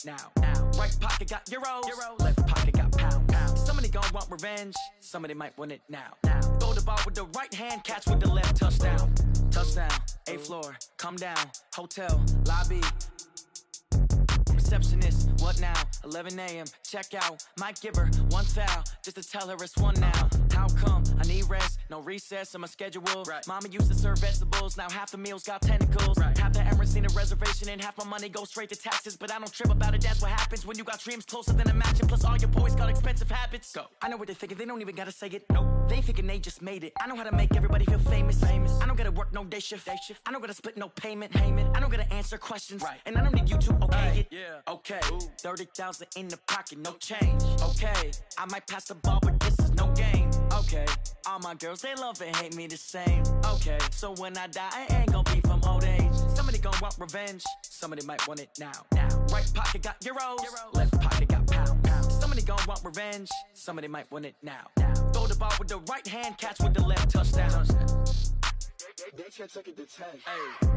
now. Right pocket got euros, left pocket got pounds. Somebody gon' want revenge, somebody might want it now. Throw the ball with the right hand, catch with the left, touchdown. Touchdown, 8th floor, come down, hotel, lobby. Receptionist, what now? 11 a.m. check out. Might give her one foul just to tell her it's one now. How come? I need rest, no recess in my schedule. Right. Mama used to serve vegetables, now half the meals got tentacles. Right. Half the Emirates need a reservation and half my money goes straight to taxes. But I don't trip about it, that's what happens when you got dreams closer than a match. And plus all your boys got expensive habits. Go. I know what they're thinking, they don't even gotta say it. Nope. They thinking they just made it. I know how to make everybody feel famous. I don't gotta work no day shift. I don't gotta split no payment. I don't gotta answer questions. Right. And I don't need you to okay it. Yeah. Okay. 30,000 in the pocket, no change. Okay. I might pass the ball, but this is no game. Okay. All my girls, they love and hate me the same. Okay. So when I die, I ain't gonna be from old age. Somebody gon' want revenge. Somebody might want it now. Right pocket got euros. Left pocket got pounds. Somebody gon' want revenge. Somebody might want it now. Throw the ball with the right hand, catch with the left, touchdown. They can't take it to 10. Hey.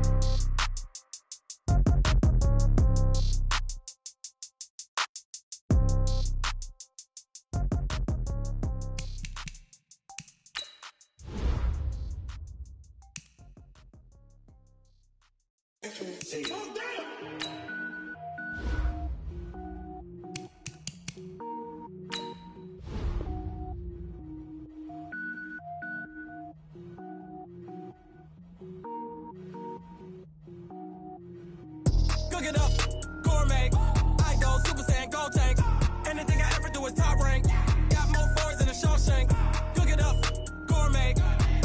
Cook it up, gourmet. I go Super Saiyan, go tank. Anything I ever do is top rank. Got more boards than a Shawshank. Cook it up, gourmet.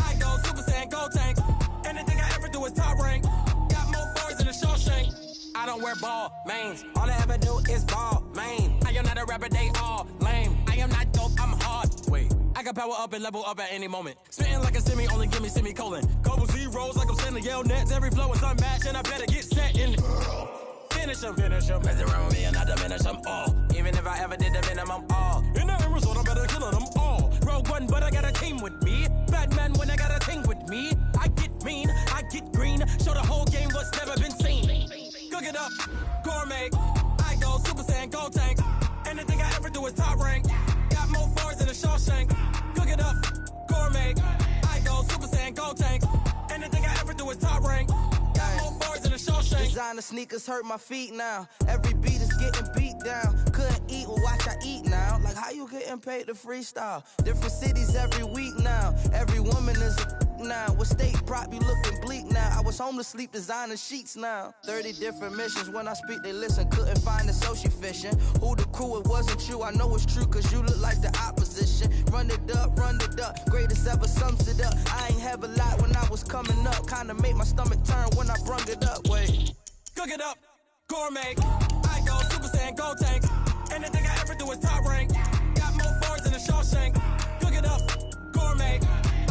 I go Super Saiyan, go tank. Anything I ever do is top rank. Got more boards than a Shawshank. I don't wear ball mains. All I ever do is ball main. I am not a rapper, they all lame. I am not dope, I'm hard. Wait, I can power up and level up at any moment. Spitting like a semi, only give me semicolon. Couple zeros like I'm sending yell nets. Every flow is unmatched and I better get set in it. Finish them. Mess around with me and I diminish them all. Even if I ever did the minimum all. In the result, I'm better killing them all. Rogue One, but I got a team with me. Batman when I got a team with me. I get mean, I get green. Show the whole game what's never been seen. Cook it up, gourmet. I go Super Saiyan, go tank. Anything I ever do is top rank. Got more bars than a Shawshank. Cook it up, gourmet. I go Super Saiyan, go tank. Anything I ever do is top rank. Got more bars than a Shawshank. Designer sneakers hurt my feet now. Every beat is getting beat down. Couldn't eat, well watch I eat now. Like how you getting paid to freestyle? Different cities every week now. Every woman is a now. With state prop, you looking bleak now. I was home to sleep designing sheets now. 30 different missions. When I speak, they listen. Couldn't find the social fishing. Who the crew, it wasn't you. I know it's true, cause you look like the opposition. Run it up. Greatest ever sums it up. I ain't have a lot when I was coming up. Kinda made my stomach turn when I brung it up. Wait. Cook it up, gourmet. I go Super Saiyan, go tank. Anything I ever do is top rank. Got more bars than a Shawshank. Cook it up, gourmet.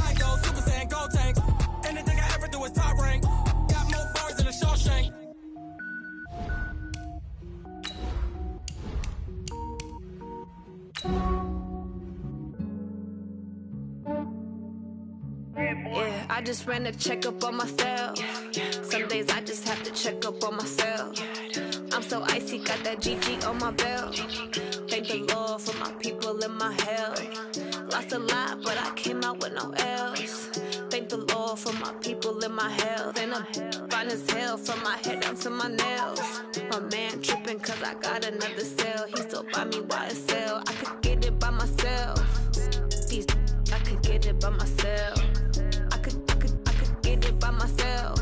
I go Super Saiyan, go tank. Anything I ever do is top rank. Got more bars than a Shawshank. Yeah, I just ran a checkup on myself. Some days I just have to check up on myself. I'm so icy, got that GG on my belt. Thank the Lord for my people and my health. Lost a lot, but I came out with no L's. Thank the Lord for my people and my health. And I'm fine as hell from my head down to my nails. My man tripping cause I got another cell. He still buy me YSL. I could get it by myself. I could get it by myself. I could get it by myself.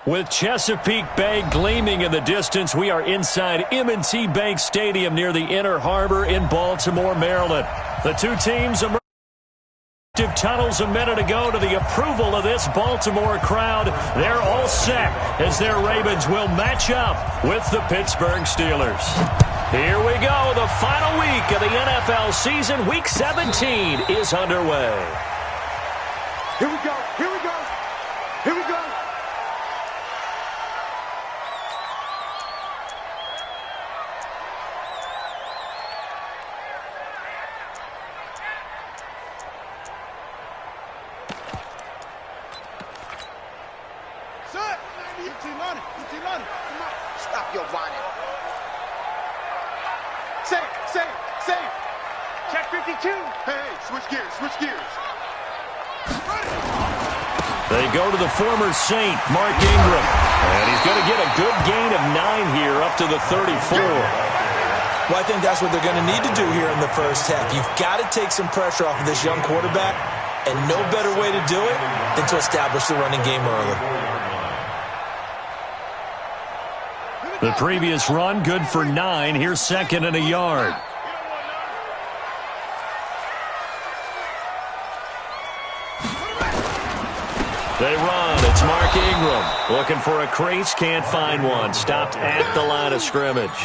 With Chesapeake Bay gleaming in the distance, we are inside M&T Bank Stadium near the Inner Harbor in Baltimore, Maryland. The two teams emerged tunnels a minute ago to the approval of this Baltimore crowd. They're all set as their Ravens will match up with the Pittsburgh Steelers. Here we go. The final week of the NFL season. Week 17 is underway. Here we go. Here we go. Here we go. Set. Stop your whining. Save. Check 52. Hey, switch gears. They go to the former Saint, Mark Ingram. And he's going to get a good gain of 9 here up to the 34. Well, I think that's what they're going to need to do here in the first half. You've got to take some pressure off of this young quarterback, and no better way to do it than to establish the running game early. The previous run, good for 9. Here's second and a yard. They run. It's Mark Ingram. Looking for a crease. Can't find one. Stopped at the line of scrimmage.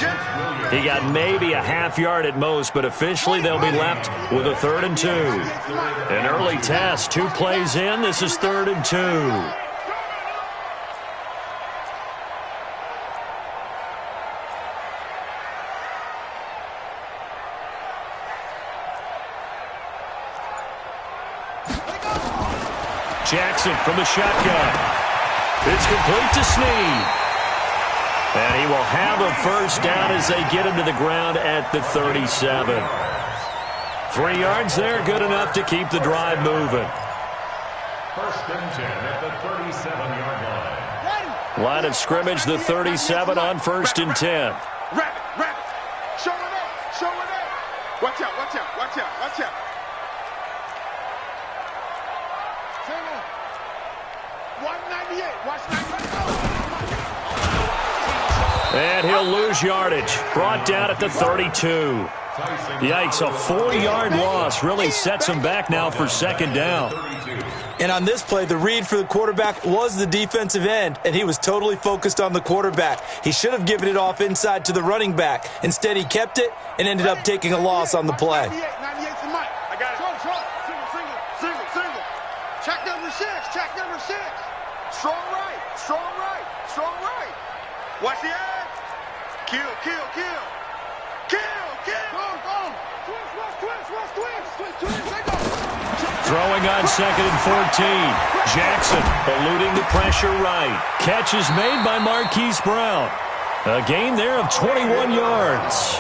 He got maybe a half yard at most, but officially they'll be left with a 3rd and 2. An early test. 2 plays in. This is 3rd and 2. Jackson from the shotgun. It's complete to Snead. And he will have a first down as they get him to the ground at the 37. 3 yards there, good enough to keep the drive moving. 1st and 10 at the 37-yard line. Line of scrimmage, the 37 on 1st and 10. Rabbit. Show it up. Watch out. 198. Watch 98. And he'll lose yardage. Brought down at the 32. Yikes, a 4-yard loss really sets him back now for 2nd down. And on this play, the read for the quarterback was the defensive end, and he was totally focused on the quarterback. He should have given it off inside to the running back. Instead, he kept it and ended up taking a loss on the play. 98's the mic. I got it. Single. Check number 6. Strong right. Watch the end. Kill. Throwing on 2nd and 14. Jackson eluding the pressure right. Catch is made by Marquise Brown. A gain there of 21 yards.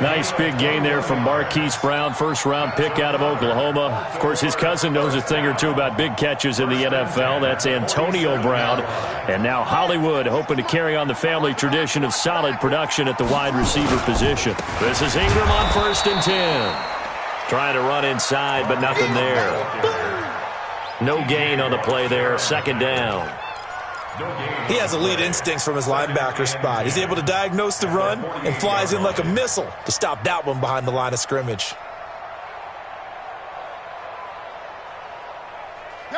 Nice big gain there from Marquise Brown, 1st-round pick out of Oklahoma. Of course, his cousin knows a thing or two about big catches in the NFL. That's Antonio Brown. And now Hollywood hoping to carry on the family tradition of solid production at the wide receiver position. This is Ingram on 1st and 10. Trying to run inside, but nothing there. No gain on the play there, 2nd down. He has elite instincts from his linebacker spot. He's able to diagnose the run and flies in like a missile to stop that one behind the line of scrimmage.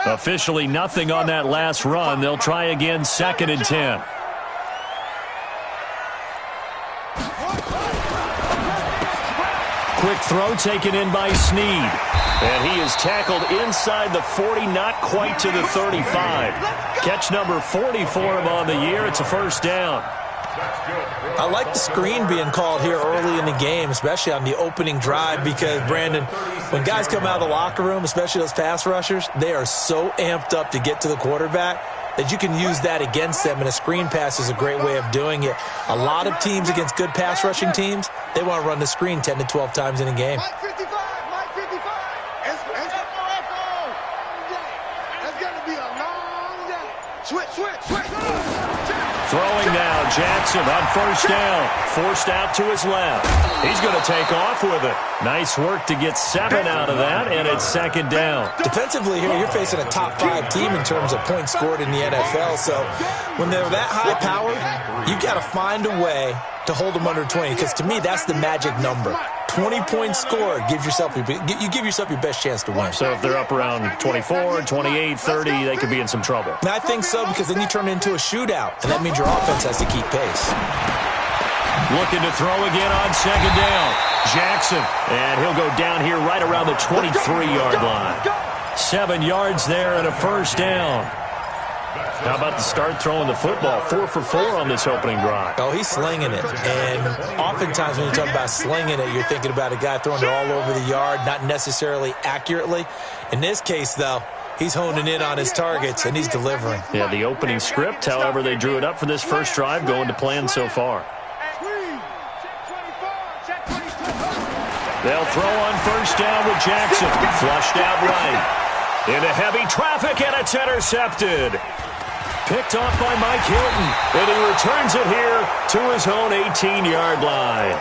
Officially nothing on that last run. They'll try again, 2nd and 10. Quick throw taken in by Snead. And he is tackled inside the 40, not quite to the 35. Catch number 40 for him on the year. It's a 1st down. I like the screen being called here early in the game, especially on the opening drive, because, Brandon, when guys come out of the locker room, especially those pass rushers, they are so amped up to get to the quarterback that you can use that against them, and a screen pass is a great way of doing it. A lot of teams against good pass rushing teams, they want to run the screen 10 to 12 times in a game. Mike 55. It's going to be a long day. Switch. Throwing now, Jackson on 1st down. Forced out to his left. He's going to take off with it. Nice work to get 7 out of that, and it's 2nd down. Defensively here, you're facing a top 5 team in terms of points scored in the NFL, so when they're that high powered, you've got to find a way to hold them under 20, because to me, that's the magic number. 20 points scored, you give yourself your best chance to win. So if they're up around 24, 28, 30, they could be in some trouble. And I think so, because then you turn it into a shootout, and that means your offense has to keep pace. Looking to throw again on 2nd down. Jackson, and he'll go down here right around the 23-yard line. 7 yards there and a 1st down. How about the start throwing the football? 4 for 4 on this opening drive. Oh, he's slinging it. And oftentimes when you talk about slinging it, you're thinking about a guy throwing it all over the yard, not necessarily accurately. In this case, though, He's honing in on his targets, and he's delivering. Yeah, the opening script, however they drew it up for this first drive, going to plan so far. They'll throw on first down with Jackson. Flushed out right. Into heavy traffic, and it's intercepted. Picked off by Mike Hilton, and he returns it here to his own 18-yard line.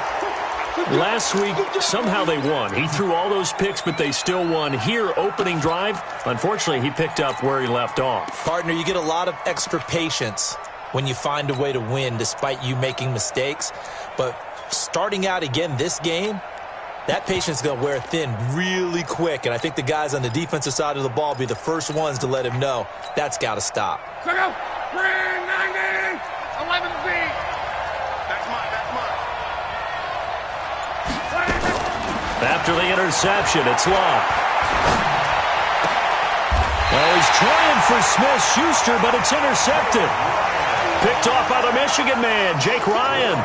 Last week, somehow they won. He threw all those picks, but they still won. Here, opening drive, unfortunately, he picked up where he left off. Partner, you get a lot of extra patience when you find a way to win despite you making mistakes. But starting out again this game, that patience is going to wear thin really quick, and I think the guys on the defensive side of the ball will be the first ones to let him know that's got to stop. Check out. 390, 11 feet. That's mine. After the interception, it's Locke. Well, he's trying for Smith-Schuster, but it's intercepted. Picked off by the Michigan man, Jake Ryan.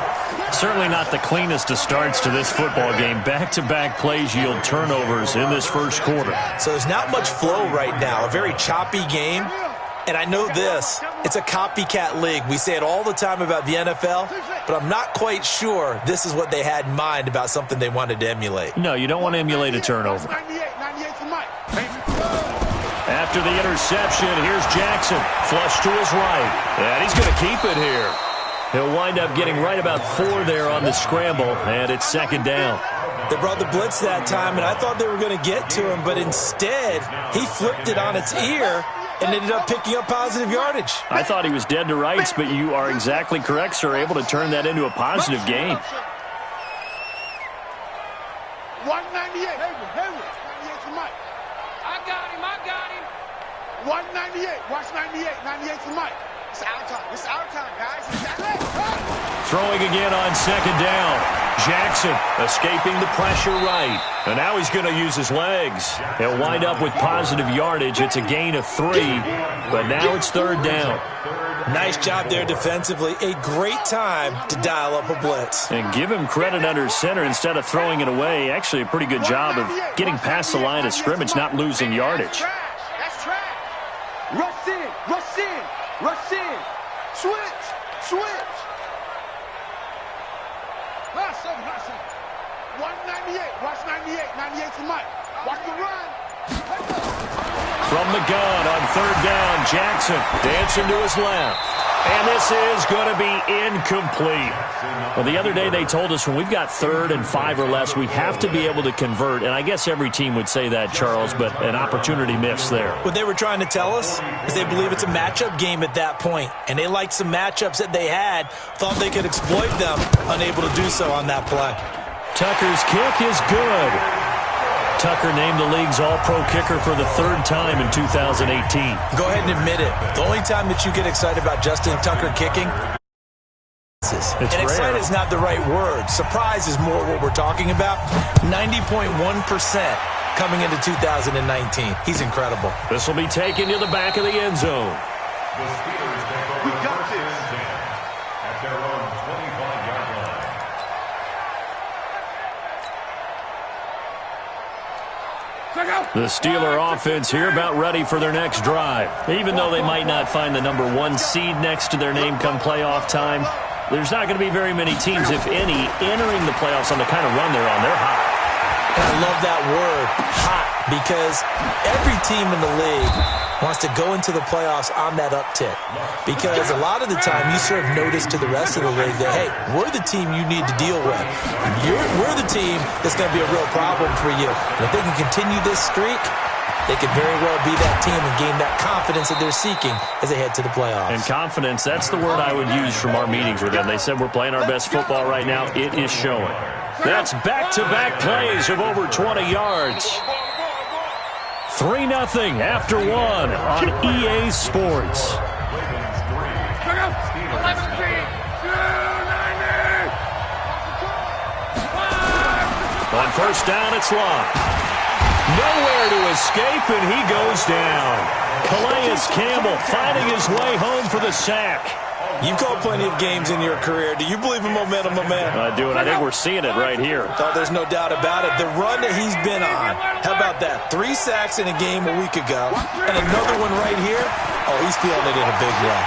Certainly not the cleanest of starts to this football game. Back-to-back plays yield turnovers in this first quarter. So there's not much flow right now. A very choppy game. And I know this, it's a copycat league. We say it all the time about the NFL, but I'm not quite sure this is what they had in mind about something they wanted to emulate. No, you don't want to emulate a turnover. After the interception, here's Jackson. Flush to his right. And he's going to keep it here. He'll wind up getting right about 4 there on the scramble, and it's second down. They brought the blitz that time, and I thought they were going to get to him, but instead, he flipped it on its ear and ended up picking up positive yardage. I thought he was dead to rights, but you are exactly correct, sir. Able to turn that into a positive gain. 198. Hayward. 98 for Mike. I got him. 198. Watch 98. 98 for Mike. It's our time, guys. Throwing again on second down. Jackson escaping the pressure right. And now he's going to use his legs. He'll wind up with positive yardage. It's a gain of 3, but now it's third down. Nice job there defensively. A great time to dial up a blitz. And give him credit under center instead of throwing it away. Actually, a pretty good job of getting past the line of scrimmage, not losing yardage. That's trash. Rush in. Switch. Last seven. 198. Watch 98. 98 for Mike. Watch the run. From the gun on third down, Jackson dancing to his left. And this is going to be incomplete. Well, the other day they told us when we've got 3rd and 5 or less, we have to be able to convert. And I guess every team would say that, Charles, but an opportunity missed there. What they were trying to tell us is they believe it's a matchup game at that point. And they liked some matchups that they had, thought they could exploit them, unable to do so on that play. Tucker's kick is good. Tucker named the league's all-pro kicker for the 3rd time in 2018. Go ahead and admit it. The only time that you get excited about Justin Tucker kicking, it's and excited is not the right word. Surprise is more what we're talking about. 90.1% coming into 2019. He's incredible. This will be taken to the back of the end zone. We got this at their own 25-yard line. The Steeler offense here about ready for their next drive. Even though they might not find the number 1 seed next to their name come playoff time, there's not going to be very many teams, if any, entering the playoffs on the kind of run they're on. They're hot. And I love that word, hot, because every team in the league wants to go into the playoffs on that uptick. Because a lot of the time you serve notice to the rest of the league that, hey, we're the team you need to deal with. We're the team that's going to be a real problem for you. And if they can continue this streak, they could very well be that team and gain that confidence that they're seeking as they head to the playoffs. And confidence, that's the word I would use from our meetings with them. They said we're playing our best football right now. It is showing. That's back-to-back plays of over 20 yards. 3-0 after 1 on EA Sports. On first down, it's Locke. Nowhere to escape, and he goes down. Calais Campbell finding his way home for the sack. You've called plenty of games in your career. Do you believe in momentum, my man? I do, and I think we're seeing it right here. Oh, there's no doubt about it. The run that he's been on. How about that? 3 sacks in a game a week ago, and another one right here. Oh, he's feeling it in a big way.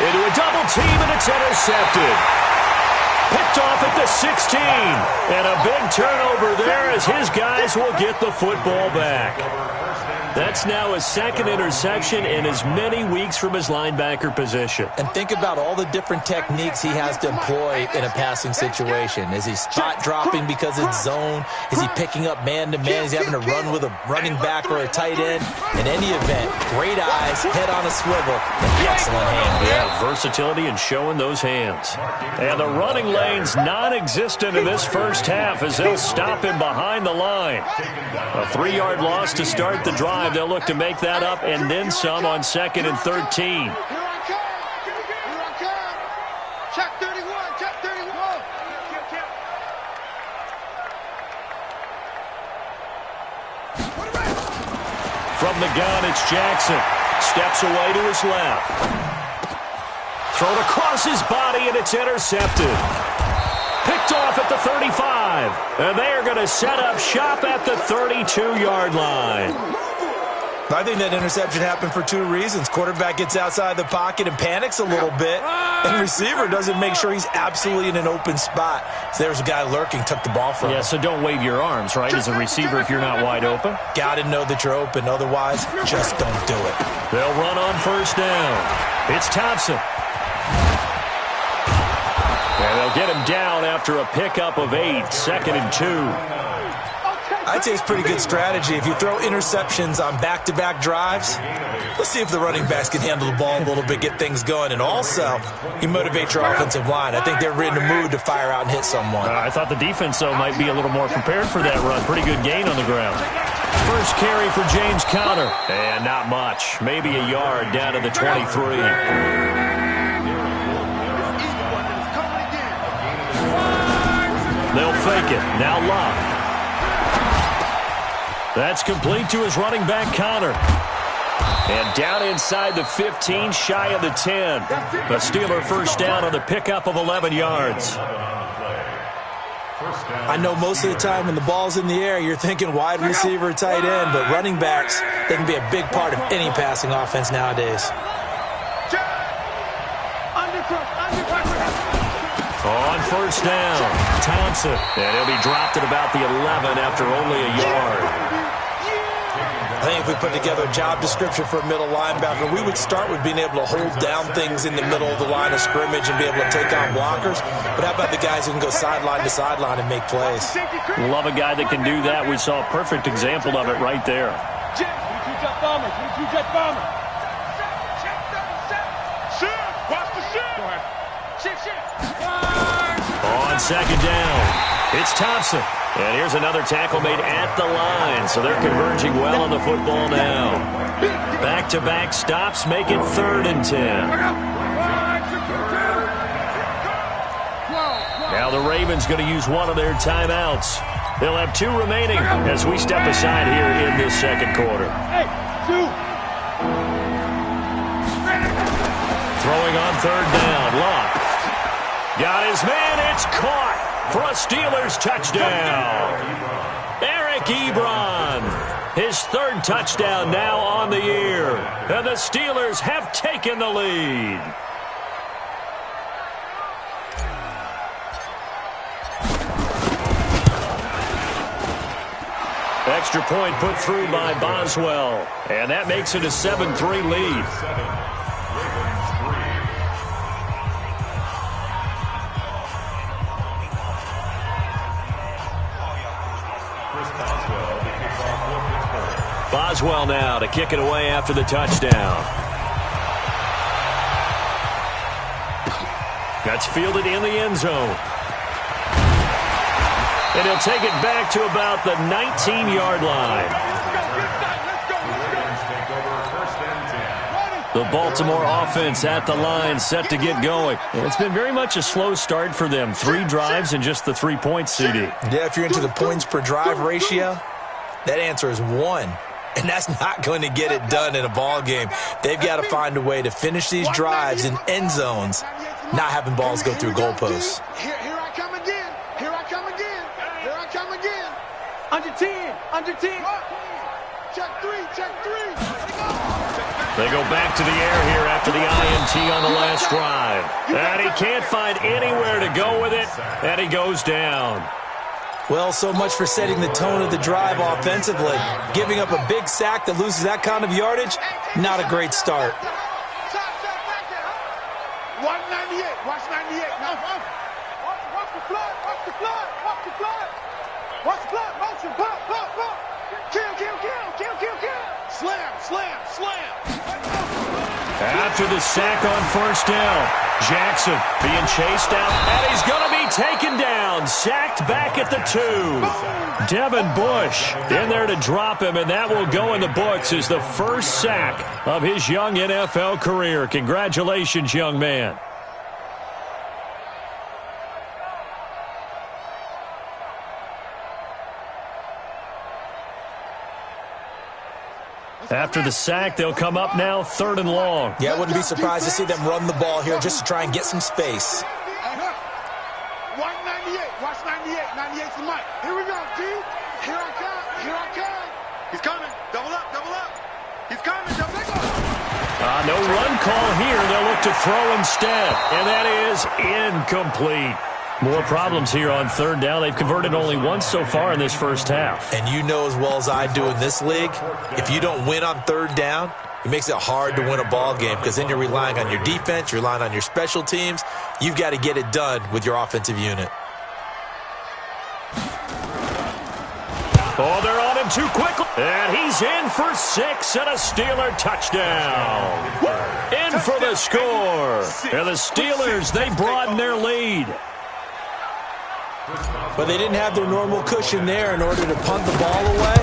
Into a double team, and it's intercepted. Picked off at the 16. And a big turnover there as his guys will get the football back. That's now his second interception in as many weeks from his linebacker position. And think about all the different techniques he has to employ in a passing situation. Is he spot dropping because it's zone? Is he picking up man-to-man? Is he having to run with a running back or a tight end? In any event, great eyes, head on a swivel, and excellent hands. Yeah, versatility and showing those hands. And the running lane's non-existent in this first half as they'll stop him behind the line. A 3-yard loss to start the drive. They'll look to make that up and then some on 2nd and 13. Check 31, check 31. From the gun, it's Jackson. Steps away to his left. Thrown across his body, and it's intercepted. Picked off at the 35. And they are going to set up shop at the 32-yard line. I think that interception happened for 2 reasons. Quarterback gets outside the pocket and panics a little bit, and receiver doesn't make sure he's absolutely in an open spot. So there's a guy lurking, took the ball from him. Yeah, so don't wave your arms, right, as a receiver if you're not wide open. Got to know that you're open. Otherwise, just don't do it. They'll run on first down. It's Thompson. And they'll get him down after a pickup of 8, 2nd and 2. I'd say it's pretty good strategy. If you throw interceptions on back-to-back drives, let's see if the running backs can handle the ball a little bit, get things going. And also, you motivate your offensive line. I think they're in the mood to fire out and hit someone. I thought the defense, though, might be a little more prepared for that run. Pretty good gain on the ground. First carry for James Conner. And not much. Maybe a yard down to the 23. They'll fake it. Now Locke. That's complete to his running back, Conner. And down inside the 15, shy of the 10. The Steeler first down on the pickup of 11 yards. I know most of the time when the ball's in the air, you're thinking wide receiver, tight end, but running backs, they can be a big part of any passing offense nowadays. On first down, Thompson. And he'll be dropped at about the 11 after only a yard. I think if we put together a job description for a middle linebacker, we would start with being able to hold down things in the middle of the line of scrimmage and be able to take on blockers. But how about the guys who can go sideline to sideline and make plays? Love a guy that can do that. We saw a perfect example of it right there. On second down, it's Thompson. And here's another tackle made at the line, so they're converging well on the football now. Back-to-back stops make it 3rd and 10. Now the Ravens going to use one of their timeouts. They'll have 2 remaining as we step aside here in this second quarter. Throwing on 3rd down, Locke. Got his man, it's caught for a Steelers touchdown. Eric Ebron, his 3rd touchdown now on the year. And the Steelers have taken the lead. Extra point put through by Boswell. And that makes it a 7-3 lead. Boswell now to kick it away after the touchdown. That's fielded in the end zone. And he'll take it back to about the 19-yard line. The Baltimore offense at the line, set to get going. It's been very much a slow start for them. 3 drives and just the 3 points, CD. Yeah, if you're into the points per drive ratio, that answer is 1. And that's not going to get it done in a ball game. They've got to find a way to finish these drives in end zones, not having balls go through goalposts. Here I come again. Here I come again. Here I come again. Under 10. Under 10. Check three. They go back to the air here after the INT on the last drive. And he can't find anywhere to go with it, and he goes down. Well, so much for setting the tone of the drive offensively. Giving up a big sack that loses that kind of yardage, not a great start. 198. Watch 98. Now, watch the flood. Watch the flood. Watch the flood. Watch the flood. Motion. Pop. Kill. Slam. After the sack on first down, Jackson being chased out, and he's going to be taken down. Sacked back at the 2. Devin Bush in there to drop him, and that will go in the books as the first sack of his young NFL career. Congratulations, young man. After the sack, they'll come up now 3rd and long. Yeah, I wouldn't be surprised to see them run the ball here just to try and get some space. 198. Watch 98. 98's the mic. Here we go, G. Here I come. He's coming. Double up. He's coming. Double up. No run call here. They'll look to throw instead. And that is incomplete. More problems here on 3rd down. They've converted only once so far in this first half. And you know as well as I do in this league, if you don't win on 3rd down, it makes it hard to win a ball game because then you're relying on your defense, you're relying on your special teams. You've got to get it done with your offensive unit. Oh, they're on him too quickly. And he's in for 6 and a Steeler touchdown. In for the score. And the Steelers, they broaden their lead. But they didn't have their normal cushion there in order to punt the ball away.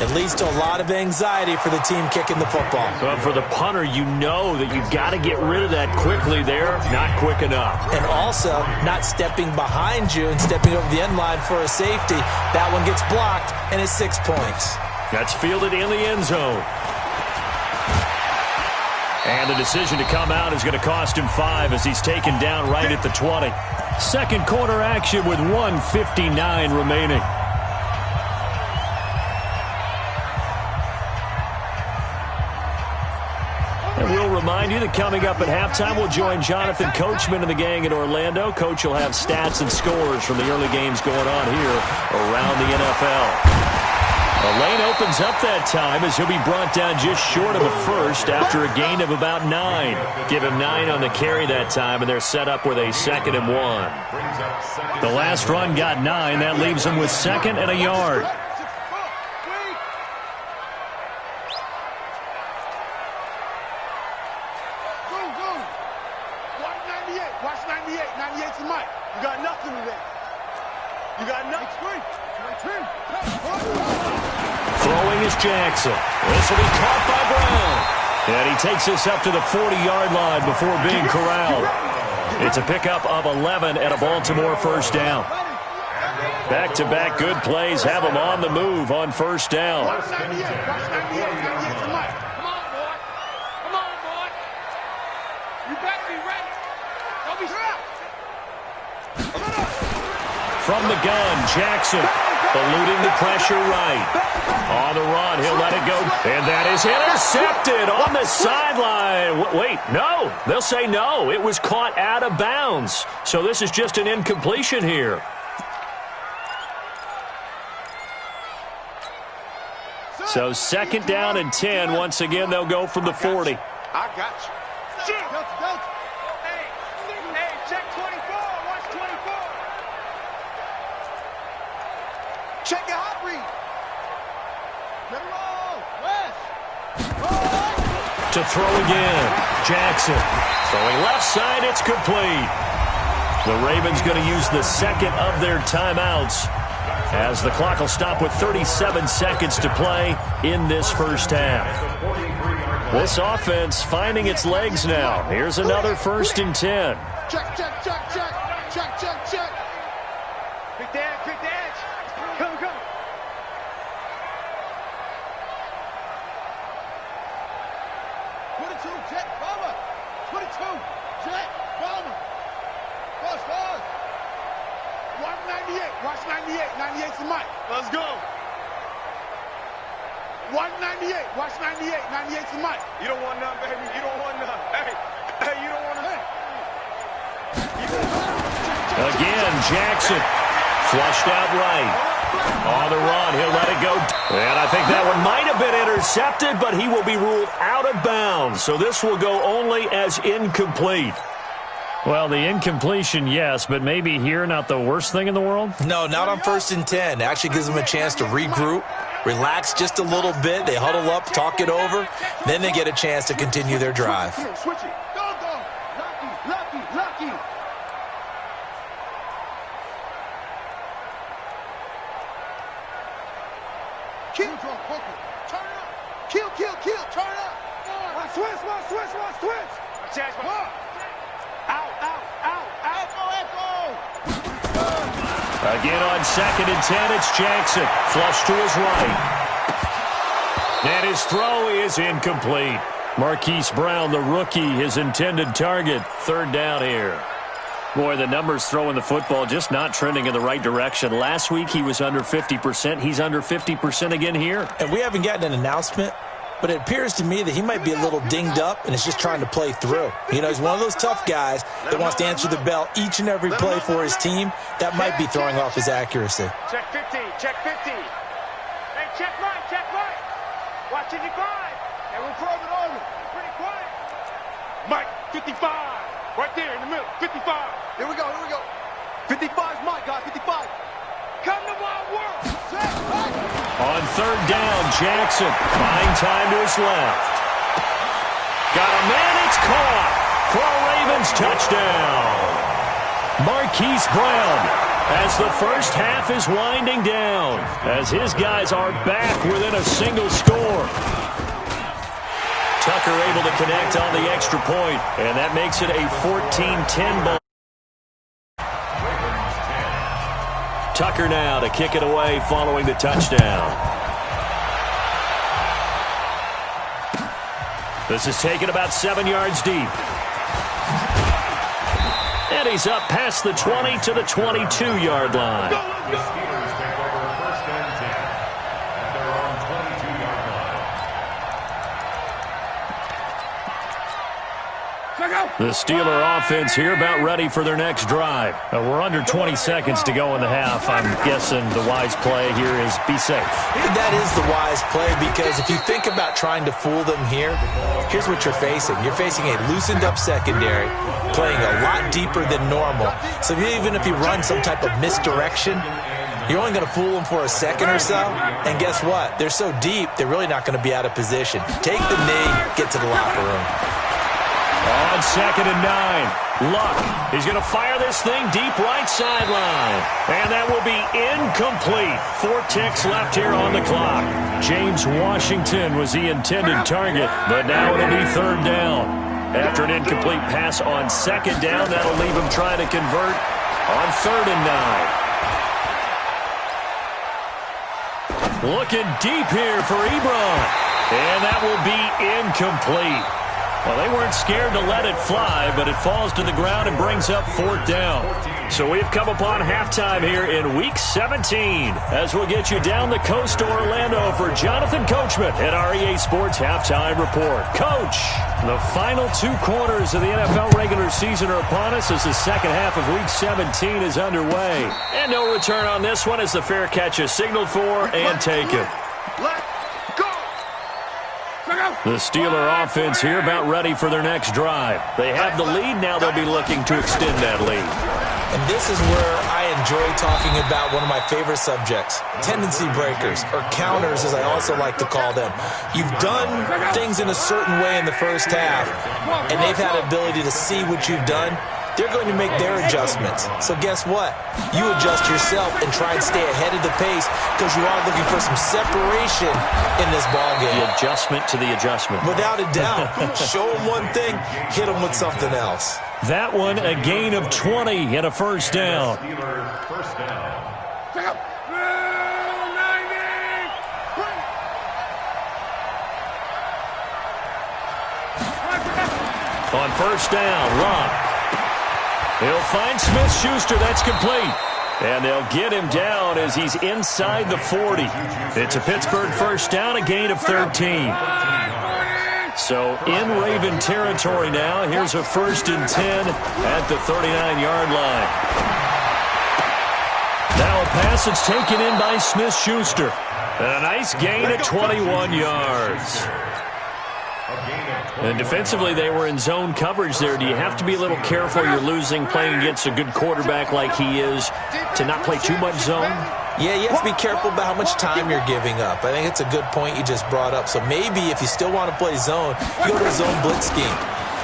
It leads to a lot of anxiety for the team kicking the football. Well, for the punter, you know that you've got to get rid of that quickly there. Not quick enough. And also, not stepping behind you and stepping over the end line for a safety. That one gets blocked, and it's 6 points. That's fielded in the end zone. And the decision to come out is going to cost him 5 as he's taken down right at the 20. Second quarter action with 1:59 remaining. And we'll remind you that coming up at halftime, we'll join Jonathan Coachman and the gang in Orlando. Coach will have stats and scores from the early games going on here around the NFL. The lane opens up that time as he'll be brought down just short of the first after a gain of about 9. Give him 9 on the carry that time, and they're set up with a 2nd and 1. The last run got 9. That leaves him with 2nd and a yard. Go. 198. Watch 98. 98's the mic. You got nothing today. You got nothing. Throwing is Jackson. This will be caught by Brown. And he takes us up to the 40-yard line before being corralled. It's a pickup of 11 and a Baltimore first down. Back-to-back good plays have him on the move on first down. Watch 98. Watch 98. 98's the mic. Come on, boy. You better be ready. Don't be strapped. From the gun, Jackson eluding the pressure right. On the run, he'll let it go. And that is intercepted on the sideline. Wait, no. They'll say no. It was caught out of bounds. So this is just an incompletion here. So 2nd down and 10. Once again, they'll go from the 40. I got you. Hey, check 24. Watch 24. Check your hot read. To throw again. Jackson throwing left side. It's complete. The Ravens going to use the 2nd of their timeouts as the clock will stop with 37 seconds to play in this first half. This offense finding its legs now. Here's another 1st and 10. Check. Quick the edge. Come. 22, Jet, Bomber. 22, Jet, Bomber. Fast, fast. Watch 98. Watch 98. 98's the mic. Let's go. Watch 98. Watch 98. 98's the mic. You don't want none, baby. You don't want none. Hey, you don't want none. Again, Jackson flushed out right. On the run, he'll let it go. And I think that one might have been intercepted, but he will be ruled out of bounds. So this will go only as incomplete. Well, the incompletion, yes, but maybe here not the worst thing in the world? No, not on 1st and 10. Actually gives them a chance to regroup, relax just a little bit. They huddle up, talk it over. Then they get a chance to continue their drive. Switch it. Go. Lucky. Kill, turn up. Kill, turn up. Switch. Out. Again on 2nd and 10, it's Jackson. Flush to his right. And his throw is incomplete. Marquise Brown, the rookie, his intended target. 3rd down here. Boy, the numbers throwing the football just not trending in the right direction. Last week he was under 50%. He's under 50% again here. And we haven't gotten an announcement, but it appears to me that he might be a little dinged up and is just trying to play through. You know, he's one of those tough guys that wants to answer the bell each and every play for his team. That might be throwing off his accuracy. Check 50. Hey, check right. Watch it, you guys. And we're throwing it over. Pretty quiet. Mike, 55. Right there in the middle. 55. Here we go. 55's Mike, guys. 55. Come to my world. On 3rd down, Jackson buying time to his left. Got a man, it's caught for a Ravens touchdown. Marquise Brown as the first half is winding down, as his guys are back within a single score. Tucker able to connect on the extra point, and that makes it a 14-10 ball. Tucker now to kick it away following the touchdown. This is taken about 7 yards deep. And he's up past the 20 to the 22-yard line. The Steelers take over 1st and 10 at their own 22-yard line. The Steeler offense here about ready for their next drive. We're under 20 seconds to go in the half. I'm guessing the wise play here is be safe. That is the wise play, because if you think about trying to fool them here, here's what you're facing. You're facing a loosened up secondary, playing a lot deeper than normal. So even if you run some type of misdirection, you're only going to fool them for a second or so. And guess what? They're so deep, they're really not going to be out of position. Take the knee, get to the locker room. On 2nd and 9, Luck. He's going to fire this thing deep right sideline. And that will be incomplete. 4 ticks left here on the clock. James Washington was the intended target, but now it'll be 3rd down. After an incomplete pass on 2nd down, that'll leave him trying to convert on 3rd and 9. Looking deep here for Ebron. And that will be incomplete. Well, they weren't scared to let it fly, but it falls to the ground and brings up 4th down. So we've come upon halftime here in Week 17, as we'll get you down the coast to Orlando for Jonathan Coachman at our EA Sports Halftime Report. Coach, the final 2 quarters of the NFL regular season are upon us as the second half of Week 17 is underway. And no return on this one as the fair catch is signaled for and taken. The Steeler offense here about ready for their next drive. They have the lead. Now they'll be looking to extend that lead. And this is where I enjoy talking about one of my favorite subjects, tendency breakers, or counters as I also like to call them. You've done things in a certain way in the first half, and they've had the ability to see what you've done. They're going to make their adjustments. So guess what? You adjust yourself and try and stay ahead of the pace, because you are looking for some separation in this ballgame. The adjustment to the adjustment. Without a doubt. Show them one thing, hit them with something else. That one, a gain of 20 and a 1st down. Steelers 1st down. On first down, Luck. He'll find Smith-Schuster. That's complete. And they'll get him down as he's inside the 40. It's a Pittsburgh first down, a gain of 13. So in Raven territory now. Here's a 1st and 10 at the 39-yard line. Now a pass that's taken in by Smith-Schuster. And a nice gain at 21 yards. And defensively, they were in zone coverage there. Do you have to be a little careful? You're losing playing against a good quarterback like he is to not play too much zone? Yeah, you have to be careful about how much time you're giving up. I think it's a good point you just brought up. So maybe if you still want to play zone, you go to a zone blitz scheme.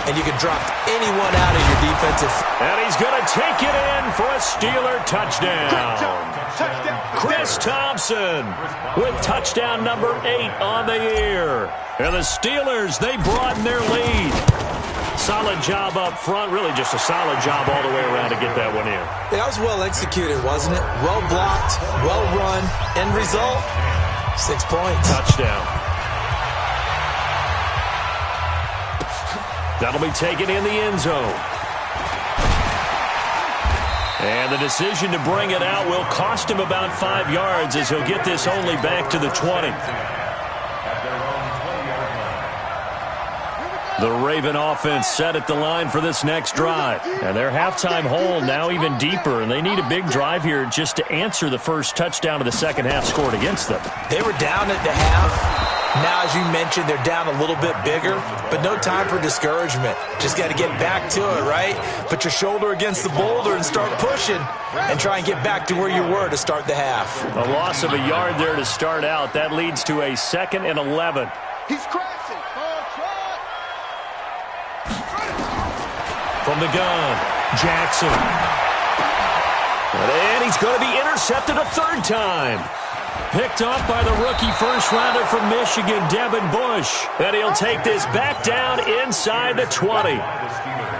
And you can drop anyone out of your defensive. And he's going to take it in for a Steeler touchdown. Chris Thompson with touchdown number 8 on the year. And the Steelers, they broaden their lead. Solid job up front. Really just a solid job all the way around to get that one in. That was well executed, wasn't it? Well blocked, well run. End result, 6 points. Touchdown. That'll be taken in the end zone. And the decision to bring it out will cost him about 5 yards as he'll get this only back to the 20. The Raven offense set at the line for this next drive. And their halftime hole now even deeper, and they need a big drive here just to answer the first touchdown of the second half scored against them. They were down at the half. Now, as you mentioned, they're down a little bit bigger, but no time for discouragement. Just got to get back to it, right? Put your shoulder against the boulder and start pushing and try and get back to where you were to start the half. A loss of a yard there to start out. That leads to a 2nd and 11. He's crashing. From the gun, Jackson. And he's going to be intercepted a 3rd time. Picked off by the rookie first-rounder from Michigan, Devin Bush. And he'll take this back down inside the 20.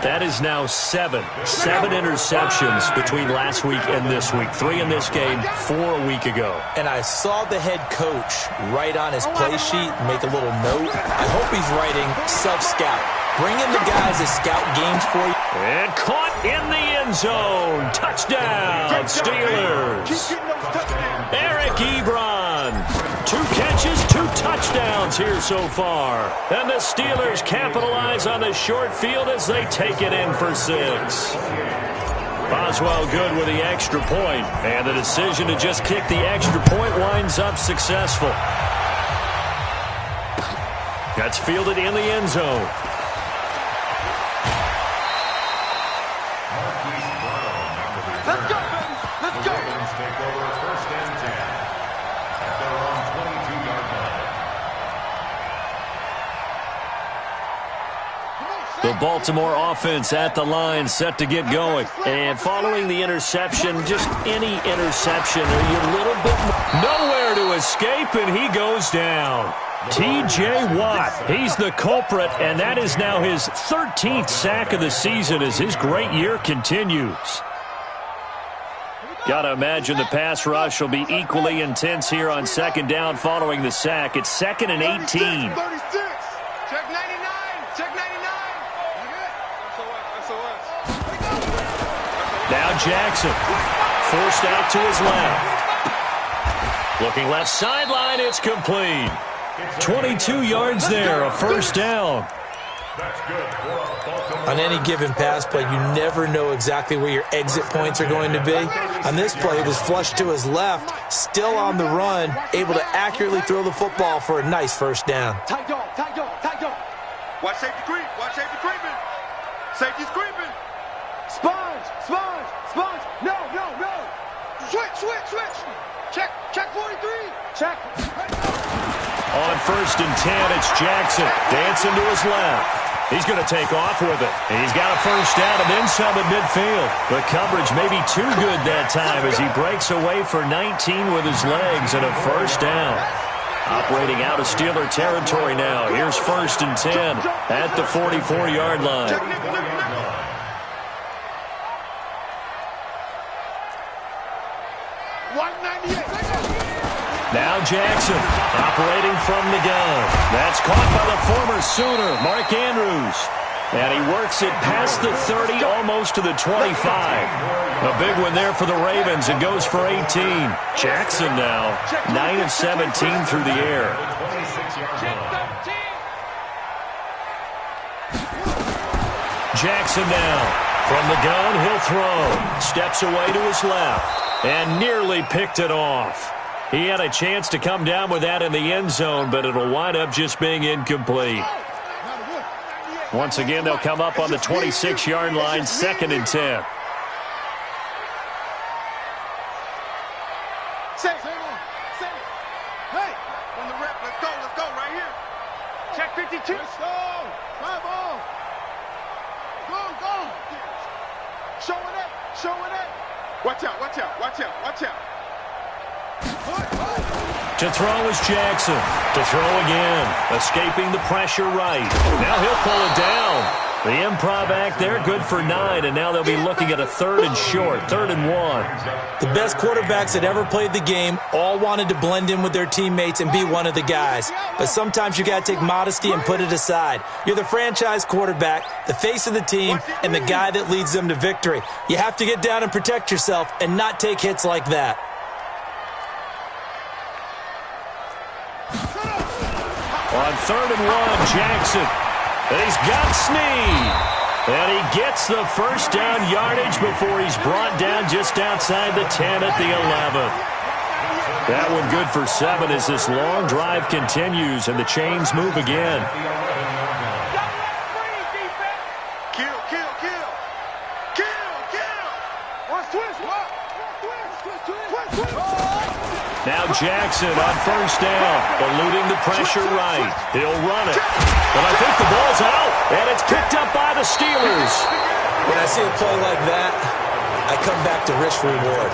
That is now 7 interceptions between last week and this week. 3 in this game, 4 a week ago. And I saw the head coach write on his play sheet, make a little note. I hope he's writing self-scout. Bring in the guys that scout games for you. And caught in the end zone. Touchdown, Steelers. Eric Ebron. 2 catches, 2 touchdowns here so far. And the Steelers capitalize on the short field as they take it in for 6. Boswell good with the extra point. And the decision to just kick the extra point winds up successful. That's fielded in the end zone. Let's go, baby. Let's go. Ravens take over 1st and 10 at their own 22-yard line. The Baltimore offense at the line, set to get going. And following the interception, just any interception, are you a little bit nowhere to escape, and he goes down. T.J. Watt, he's the culprit, and that is now his 13th sack of the season as his great year continues. Got to imagine the pass rush will be equally intense here on 2nd down following the sack. It's 2nd and 18. 36. Check 99. Check 99. Now Jackson, forced out to his left. Looking left sideline, it's complete. 22 yards there, a 1st down. On any given pass play, you never know exactly where your exit points are going to be. On this play, it was flushed to his left, still on the run, able to accurately throw the football for a nice 1st down. Tight dog, tight dog, tight dog. Watch safety creep, watch safety creeping. Safety's creeping. Sponge, sponge, sponge. No, no, no. Switch, switch, switch. Check 43. Check. On 1st and 10, it's Jackson. Dancing to his left. He's going to take off with it. He's got a 1st down and then some at midfield. The coverage may be too good that time as he breaks away for 19 with his legs and a 1st down. Operating out of Steeler territory now. Here's 1st and 10 at the 44-yard line. Now Jackson, operating from the gun. That's caught by the former Sooner, Mark Andrews. And he works it past the 30, almost to the 25. A big one there for the Ravens. It goes for 18. Jackson now, 9 of 17 through the air. Jackson now. From the gun, he'll throw. Steps away to his left. And nearly picked it off. He had a chance to come down with that in the end zone, but it'll wind up just being incomplete. Once again, they'll come up on the 26-yard line, 2nd and 10. Hey, from the rep, let's go right here. Check 52. Let's go. 5 on. Go. Showing it. Watch out. To throw is Jackson. To throw again. Escaping the pressure right. Now he'll pull it down. The improv act there, good for 9, and now they'll be looking at a 3rd and short, 3rd and 1. The best quarterbacks that ever played the game all wanted to blend in with their teammates and be one of the guys. But sometimes you got to take modesty and put it aside. You're the franchise quarterback, the face of the team, and the guy that leads them to victory. You have to get down and protect yourself and not take hits like that. On 3rd and 1, Jackson. And he's got Snead. And he gets the first down yardage before he's brought down just outside the 10 at the 11. That one good for 7 as this long drive continues and the chains move again. Kill. Now Jackson on 1st down, eluding the pressure right. He'll run it. But I think the ball's out, and it's picked up by the Steelers. When I see a play like that, I come back to risk-reward.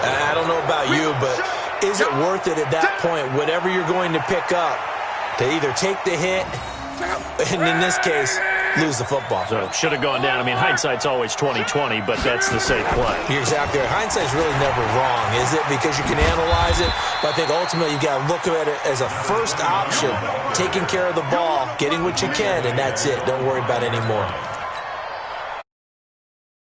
I don't know about you, but is it worth it at that point, whatever you're going to pick up, to either take the hit, and in this case, lose the football? So should have gone down. I mean, hindsight's always 20/20, but that's the safe play. You're exactly right. Hindsight's really never wrong, is it? Because you can analyze it, but I think ultimately you got to look at it as a first option, taking care of the ball, getting what you can, and that's it. Don't worry about it anymore.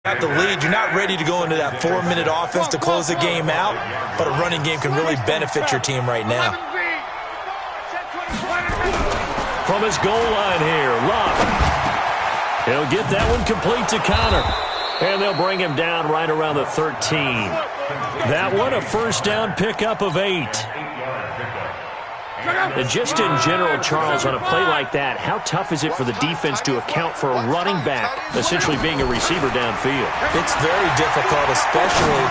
At the lead, you're not ready to go into that 4-minute offense to close the game out, but a running game can really benefit your team right now. From his goal line here, Love. He'll get that one complete to Connor. And they'll bring him down right around the 13. That one a first down pickup of 8. And just in general, Charles, on a play like that, how tough is it for the defense to account for a running back essentially being a receiver downfield? It's very difficult, especially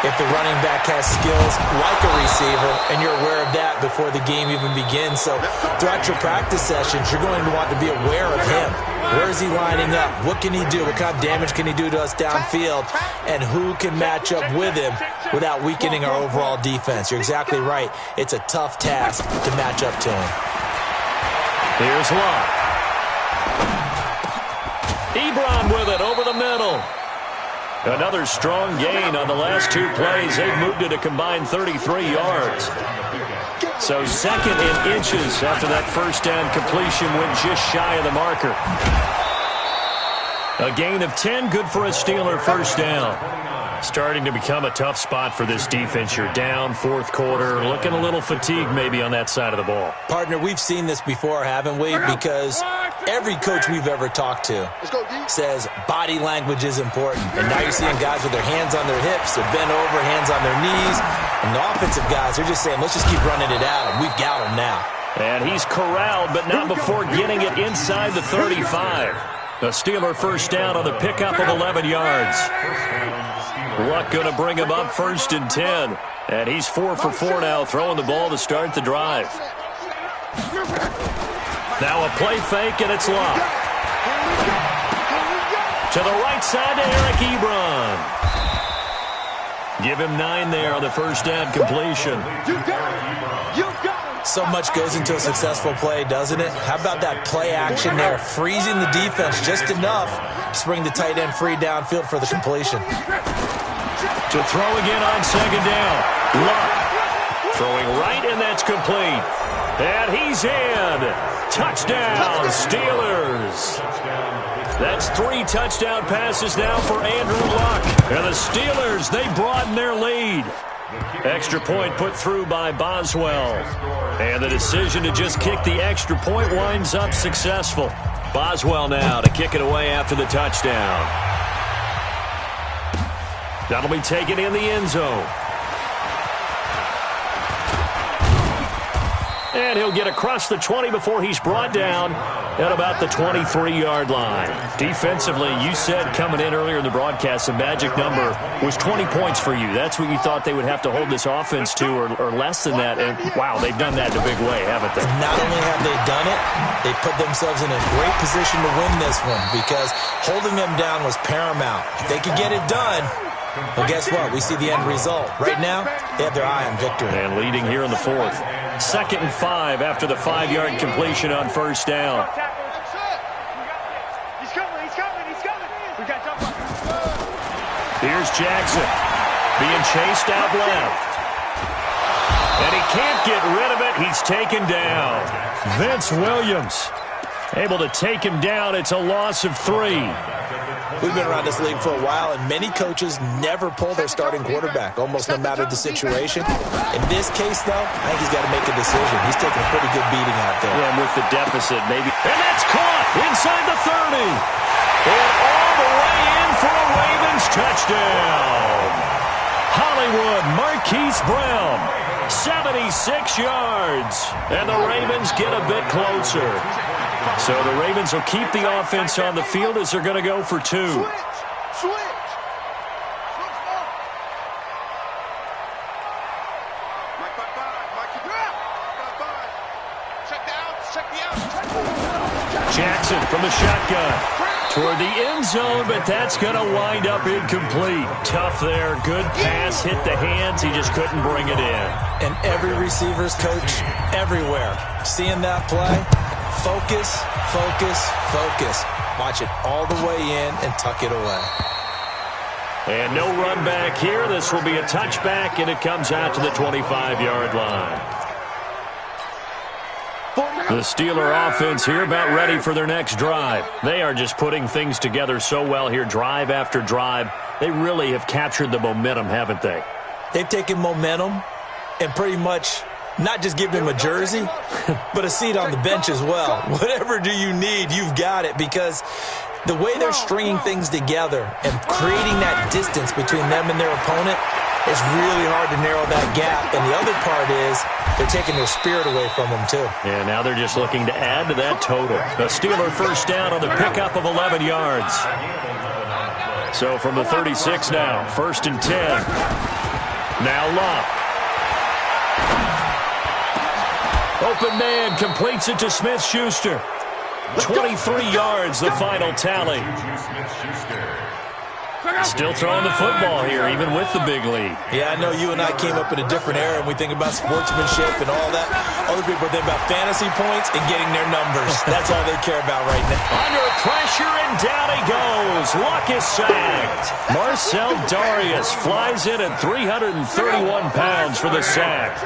if the running back has skills like a receiver, and you're aware of that before the game even begins. So throughout your practice sessions, you're going to want to be aware of him. Where is he lining up? What can he do? What kind of damage can he do to us downfield? And who can match up with him without weakening our overall defense? You're exactly right. It's a tough task to match up to him. Here's Love. Ebron with it over the middle. Another strong gain on the last 2 plays. They've moved it a combined 33 yards. So 2nd in inches after that first down completion went just shy of the marker. A gain of 10, good for a Steeler first down. Starting to become a tough spot for this defense. You're down 4th quarter, looking a little fatigued maybe on that side of the ball. Partner, we've seen this before, haven't we? Because every coach we've ever talked to says body language is important. And now you're seeing guys with their hands on their hips, they're bent over, hands on their knees. And the offensive guys, they're just saying, let's just keep running it at him. We've got him now. And he's corralled, but not before getting it inside the 35. A Steeler first down on the pickup of 11 yards. Luck going to bring him up 1st and 10. And he's 4 for 4 now, throwing the ball to start the drive. Now a play fake, and it's Luck. To the right side to Eric Ebron. Give him 9 there on the first down completion. So much goes into a successful play, doesn't it? How about that play action there, freezing the defense just enough to bring the tight end free downfield for the completion. To throw again on 2nd down. Luck throwing right, and that's complete. And he's in. Touchdown, Steelers. That's 3 touchdown passes now for Andrew Luck. And the Steelers, they broaden their lead. Extra point put through by Boswell. And the decision to just kick the extra point winds up successful. Boswell now to kick it away after the touchdown. That'll be taken in the end zone. And he'll get across the 20 before he's brought down at about the 23-yard line. Defensively, you said coming in earlier in the broadcast, the magic number was 20 points for you. That's what you thought they would have to hold this offense to, or less than that. And, wow, they've done that in a big way, haven't they? Not only have they done it, they put themselves in a great position to win this one because holding them down was paramount. If they could get it done, well, guess what? We see the end result. Right now, they have their eye on victory. And leading here in the 4th. 2nd and 5 after the 5-yard completion on first down. He's coming. We got jump. Here's Jackson being chased out left. And he can't get rid of it. He's taken down. Vince Williams able to take him down. It's a loss of 3. We've been around this league for a while, and many coaches never pull their starting quarterback, almost no matter the situation. In this case, though, I think he's got to make a decision. He's taking a pretty good beating out there. Yeah, and with the deficit, maybe. And that's caught inside the 30. And all the way in for a Ravens touchdown. Hollywood Marquise Brown, 76 yards. And the Ravens get a bit closer. So the Ravens will keep the offense on the field as they're going to go for 2. Switch. Jackson from the shotgun toward the end zone, but that's going to wind up incomplete. Tough there. Good pass, hit the hands. He just couldn't bring it in. And every receiver's coach everywhere, seeing that play, focus, focus, focus. Watch it all the way in and tuck it away. And no run back here. This will be a touchback, and it comes out to the 25-yard line. The Steeler offense here about ready for their next drive. They are just putting things together so well here, drive after drive. They really have captured the momentum, haven't they? They've taken momentum and pretty much not just give him a jersey, but a seat on the bench as well. Whatever do you need, you've got it, because the way they're stringing things together and creating that distance between them and their opponent, it's really hard to narrow that gap. And the other part is they're taking their spirit away from them, too. Yeah, now they're just looking to add to that total. A Steeler first down on the pickup of 11 yards. So from the 36 now, 1st and 10. Now Luck. Open man completes it to Smith-Schuster. 23 yards, the final tally. Still throwing the football here, even with the big lead. Yeah, I know you and I came up in a different era, and we think about sportsmanship and all that. Other people think about fantasy points and getting their numbers. That's all they care about right now. Under pressure, and down he goes. Luck is sacked. Marcel Darius flies in at 331 pounds for the sack.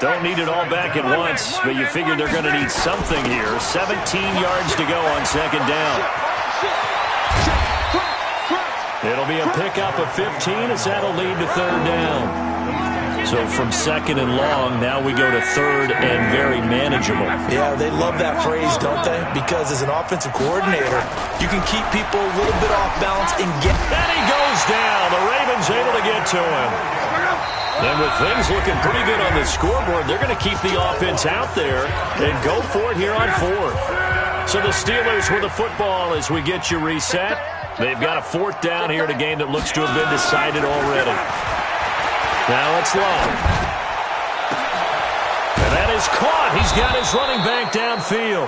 Don't need it all back at once, but you figure they're going to need something here. 17 yards to go on 2nd down. It'll be a pickup of 15 as that'll lead to 3rd down. So from 2nd and long, now we go to 3rd and very manageable. Yeah, they love that phrase, don't they? Because as an offensive coordinator, you can keep people a little bit off balance and get... And he goes down. The Ravens able to get to him. And with things looking pretty good on the scoreboard, they're going to keep the offense out there and go for it here on 4th. So the Steelers with the football as we get you reset. They've got a 4th down here in a game that looks to have been decided already. Now it's Long. And that is caught. He's got his running back downfield.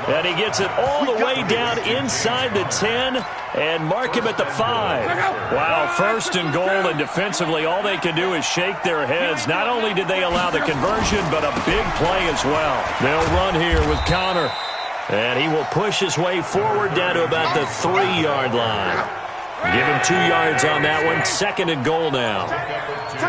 And he gets it all the way down inside the 10 and mark him at the 5. Wow, 1st and goal, and defensively all they can do is shake their heads. Not only did they allow the conversion, but a big play as well. They'll run here with Connor. And he will push his way forward down to about the 3-yard line. Give him 2 yards on that one. 2nd and goal now.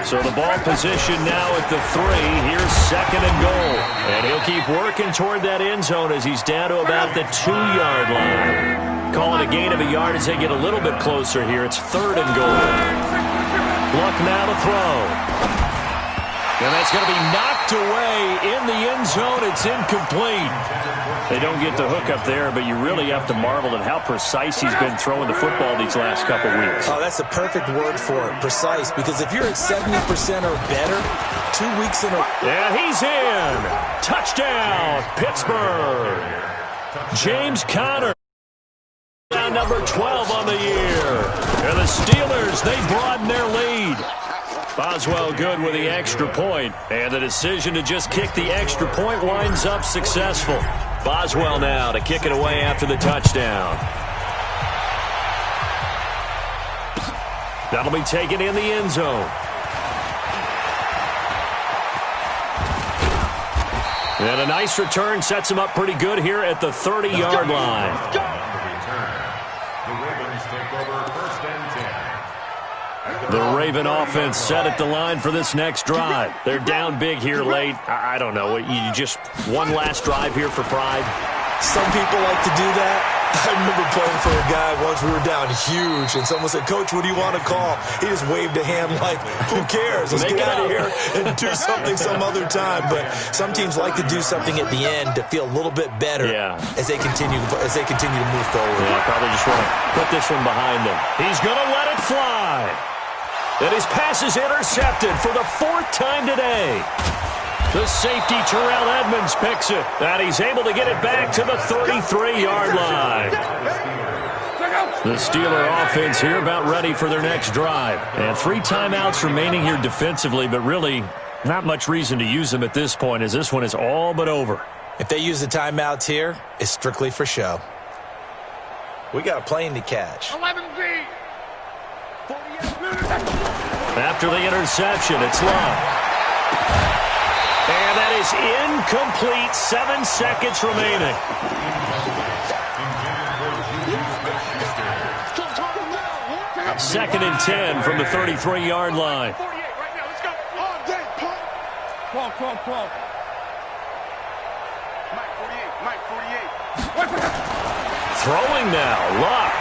So the ball position now at the 3. Here's 2nd and goal. And he'll keep working toward that end zone as he's down to about the 2-yard line. Calling a gain of a yard as they get a little bit closer here. It's 3rd and goal. Luck now to throw. And that's going to be knocked away in the end zone. It's incomplete. They don't get the hook up there, but you really have to marvel at how precise he's been throwing the football these last couple weeks. Oh, that's the perfect word for it, precise, because if you're at 70% or better, 2 weeks in a row. Yeah, he's in. Touchdown, Pittsburgh. James Conner. Down number 12 on the year. And the Steelers, they broaden their lead. Boswell good with the extra point, and the decision to just kick the extra point winds up successful. Boswell now to kick it away after the touchdown. That'll be taken in the end zone. And a nice return sets him up pretty good here at the 30-yard line. The Ravens take over 1st and 10. The Raven offense set at the line for this next drive. They're down big here late. I don't know. You just one last drive here for pride? Some people like to do that. I remember playing for a guy once. We were down huge, and someone said, "Coach, what do you want to call?" He just waved a hand like, "Who cares? Let's get out of here and do something some other time." But some teams like to do something at the end to feel a little bit better as they continue to move forward. Yeah, probably just want to put this one behind them. He's going to let it fly. And his pass is intercepted for the 4th time today. The safety, Terrell Edmonds, picks it. And he's able to get it back to the 33-yard line. The Steeler offense here about ready for their next drive. And 3 timeouts remaining here defensively, but really not much reason to use them at this point as this one is all but over. If they use the timeouts here, it's strictly for show. We got a plane to catch. 11B. After the interception, it's Love. And that is incomplete. 7 seconds remaining. 2nd and 10 from the 33-yard line. 48 right now. Let's go. All day, Paul. Paul. Mike 48. Throwing now. Luck.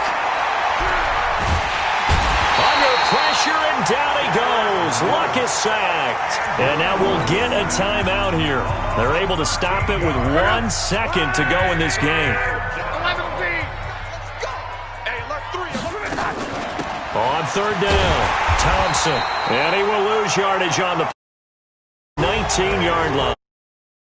Under pressure, and down he goes. Luck is sacked. And now we'll get a timeout here. They're able to stop it with 1 second to go in this game. 11B. Let's go. Hey, Luck 3. On 3rd down, Thompson. And he will lose yardage on the 19-yard line.